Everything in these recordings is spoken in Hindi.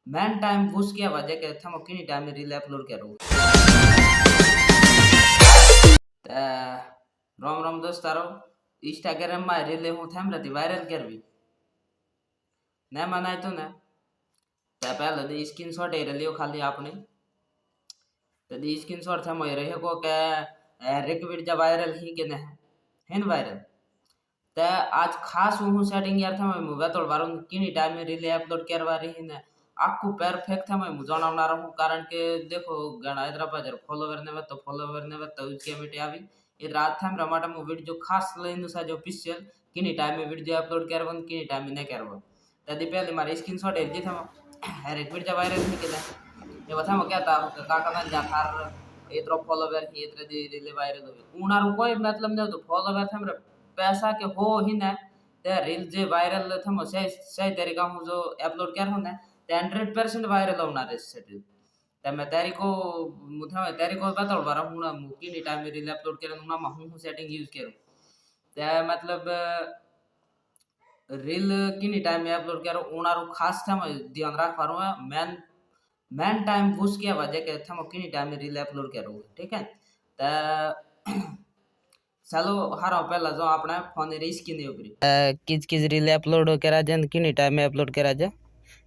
मेन टाइम घुस गया वजह के थमो किनी टाइम रील अपलोड करो। राम राम दोस्तारो, इंस्टाग्राम में रील हूँ थम रही वायरल करवी न मनाय तो ना पहले दी स्क्रीनशॉट ए लियो खाली आपने तो दी स्क्रीनशॉट थमो रहे को के रिकविड जब वायरल ही के न है वायरल ते आज खास हूँ सेटिंग यार था मैं वेतोड़ बारो किनी टाइम में रील अपलोड करवा रही ने आखू परफेक्ट था मैं जणावना रहूं कारण के देखो घणा हैदराबाद फॉलोवर ने तो फॉलोवर ने तो उसके मिटे आवी ये रात था रमाटा मु वीडियो खास लेनु सा जो ऑफिशियल किनी टाइम में वीडियो अपलोड करवन किनी टाइम में न करवन तदी पहले मारे स्क्रीनशॉट एल जी था अरे वीडियो वायरल नहीं केदा ये बता मैं क्या था काका ना जा थार इतरो फॉलोवर ही इतरे दी रील वायरल हो उनार कोई मतलब नहीं तो फॉलोवर था पैसा के हो ही ना ते रील जे वायरल थमो सही सही तरीका हूँ जो अपलोड कर हूँ ना ते 100% वायरल होना रे सेटिल ते मैं तेरी को मुथा तेरी को बता बारा हूँ ना मुकी नी टाइम में रील अपलोड कर ना मैं हूँ सेटिंग यूज करूँ ते मतलब रील किनी टाइम में अपलोड करो उनारो खास था मैं ध्यान रख पा रहा हूँ मैन मैन टाइम घुस गया वजह के थमो किनी टाइम में रील अपलोड करो ठीक है ते चलो हारो पहला जो अपने फोन रे स्क्रीन दे ऊपर किच किच रील अपलोड करा जन किनी टाइम में अपलोड करा जा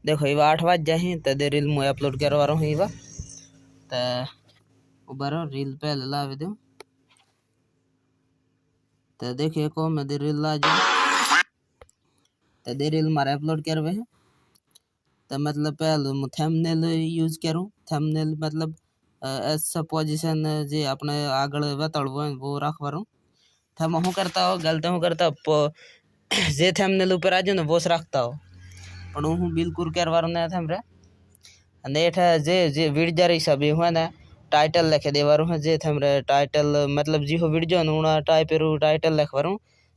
देखो इवा 8 बज जाही त दे रील मु अपलोड करवा रहा हूं इवा त उबारो रील पहले लावे दो त देखिए को मैं दे रील ला जा त दे रील मारे अपलोड करवे है त मतलब पहले मु थंबनेल यूज करूं थंबनेल मतलब ऐसा पोजीशन जे अपने आगळ बताड़बो वो रखवारो थम हूं करता हो गलत हूं करता जे थंबनेल ऊपर आ ना वो रखता हो पण हूं बिल्कुल करवारो ना थमरे અને એઠા જે જે વિડજારી हिसाबे हुआ ना टाइटल लिखे देवारो है जे थमरे टाइटल मतलब जी हो वीडियो न टाइपेरू टाइटल लिखवारो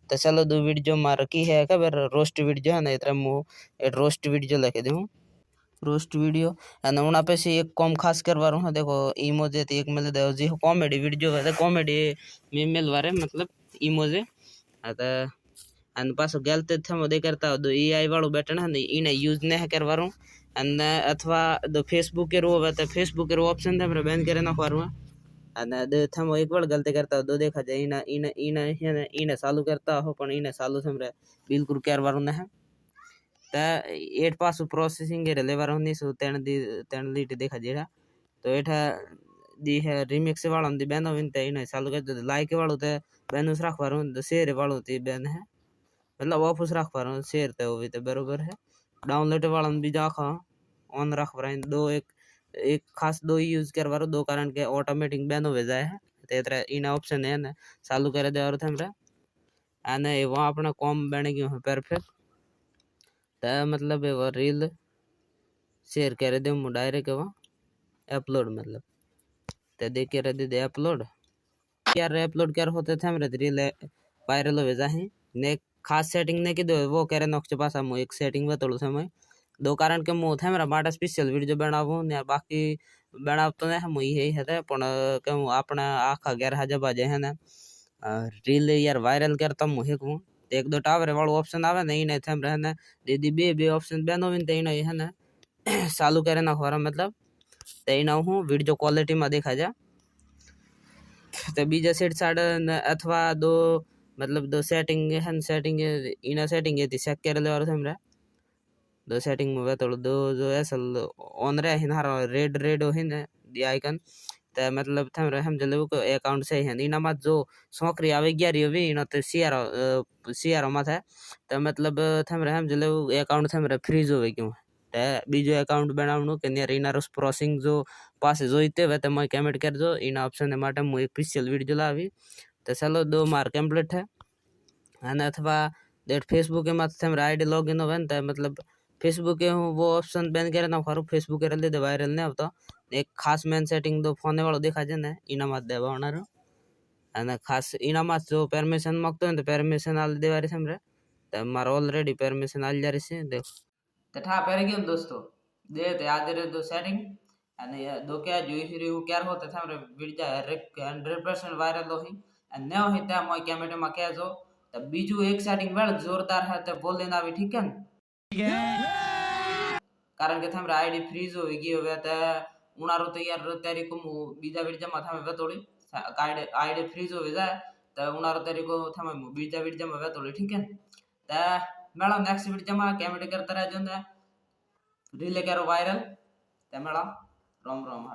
तो चलो दो वीडियो मार की है खबर रोस्ट वीडियो है ना इतरा मु रोस्ट वीडियो लिखे देहूं रोस्ट वीडियो અને ઉના પછી એક કોમ ખાસ કરવાનું है देखो इमोजे एक मिल दे जी कॉमेडी वीडियो है कॉमेडी में मिलवारे मतलब इमोजे आता અને પાછો ગલતે થમો દે કરતા દો એઆઈ વાળું બટન હે ને એને યુઝ ન કરવાનું અને અથવા દો ફેસબુક કે રો હવે તો ફેસબુક કે રો ઓપ્શન થે આપણે બેન કરી નાખવાનું અને દે થમો એક વાર ગલતે કરતા દો દેખા જાય ઈના ઈના ઈના ઈને ઈને ચાલુ કરતા હો પણ ઈને ચાલુ થમરે બિલકુલ કરવાનું ન હે ता एट पासु प्रोसेसिंग रे लेवारो नहीं सो तेन लीट देखा जेड़ा तो एठा दी है रिमिक्स वाला दी बैनो विनते इन चालू कर दे लाइक वालो ते बैनुस रखवारो द शेयर वालो ती बैन है मतलब वापस रखवारो शेयर ते होवी ते बरोबर है डाउनलोड वाला भी जाखा ऑन रखवारा दो एक एक खास दो यूज करवारो दो कारण के ऑटोमेटिक बैन हो जाए है तेरा इन ऑप्शन है ना चालू कर दे और थमरा आने वो अपना कॉम बन गयो है परफेक्ट ता मतलब वो रील शेयर कर दे मु डायरेक्ट वो अपलोड मतलब ते देख के दे दे अपलोड यार अपलोड कर होते थे हमरे रील वायरल हो जाए ने खास सेटिंग ने की दो वो करे नक्श पासा मु एक सेटिंग बतळू समय दो कारण के मु थे मेरा माटा स्पेशल वीडियो बनावो ने बाकी बनाव तो ने मु यही है पण के अपना आखा गैर हाजा बाजे है ना रील यार वायरल करता मु हेकू एक दो टावर वालों ऑप्शन आवे नहीं नहीं थम रहना दीदी बे ऑप्शन बेनो विन ते नहीं है ना चालू करे ना खरा मतलब ते ना हूं वीडियो क्वालिटी में देखा जा तो बीजा सेट साड़ अथवा दो मतलब दो सेटिंग है सेटिंग इना सेटिंग है चेक कर ले और हमरा दो सेटिंग में तो दो जो असल ऑन रहे हिनार रेड रेड हो हिन दी आइकन ते मतलब थमरे हम जले को अकाउंट से है इना मत जो सोकरी आवे ग्यारी होवी इना ते सीआर मत है ते मतलब थमरे हम जले अकाउंट थमरे फ्रीज होवे क्यों ते बीजो अकाउंट बनावनो के नियर इना रोस प्रोसेसिंग जो पास जोईते वे ते मैं कमेंट कर दो इना ऑप्शन माटे मु एक स्पेशल वीडियो लावी ते चलो दो मार कंप्लीट है અને अथवा देट फेसबुक में थमरे आईडी लॉगिन होवे ते मतलब फेसबुक के हूँ वो ऑप्शन बैन करे ना खरू फेसबुक कर दे वायरल नहीं होता एक खास मेन सेटिंग दो फोन वालों देखा जाए ना इना मत देवा होना અને ખાસ इना मत जो परमिशन मांगतो है तो परमिशन आल देवारी समरे तो मार ऑलरेडी परमिशन आल जारी से देखो तो ठा पर गयो दोस्तों दे ते आज रे दो सेटिंग અને દો કે જોઈ રહ્યું ક્યાર હોતે થમરે વિડિયા 100% વાયરલ હોઈ અને ન હોય ત્યાં મોય કમેન્ટ માં કહેજો તો બીજું એક સેટિંગ વેળ જોરદાર હે તે બોલીને આવી ઠીક है कारण के थमरा आईडी फ्रीज होगी होवे त उनारो तो यार तेरी को बीजा वीडियो जमा थमे वेतोड़ी आईडी फ्रीज होवे जाए त उनारो तेरी को थमे बीजा वीडियो जमा वेतोड़ी ठीक है त मेला नेक्स्ट वीडियो जमा कमेंट करता रह जोंदा रिले करो वायरल त मेला रोम रोम।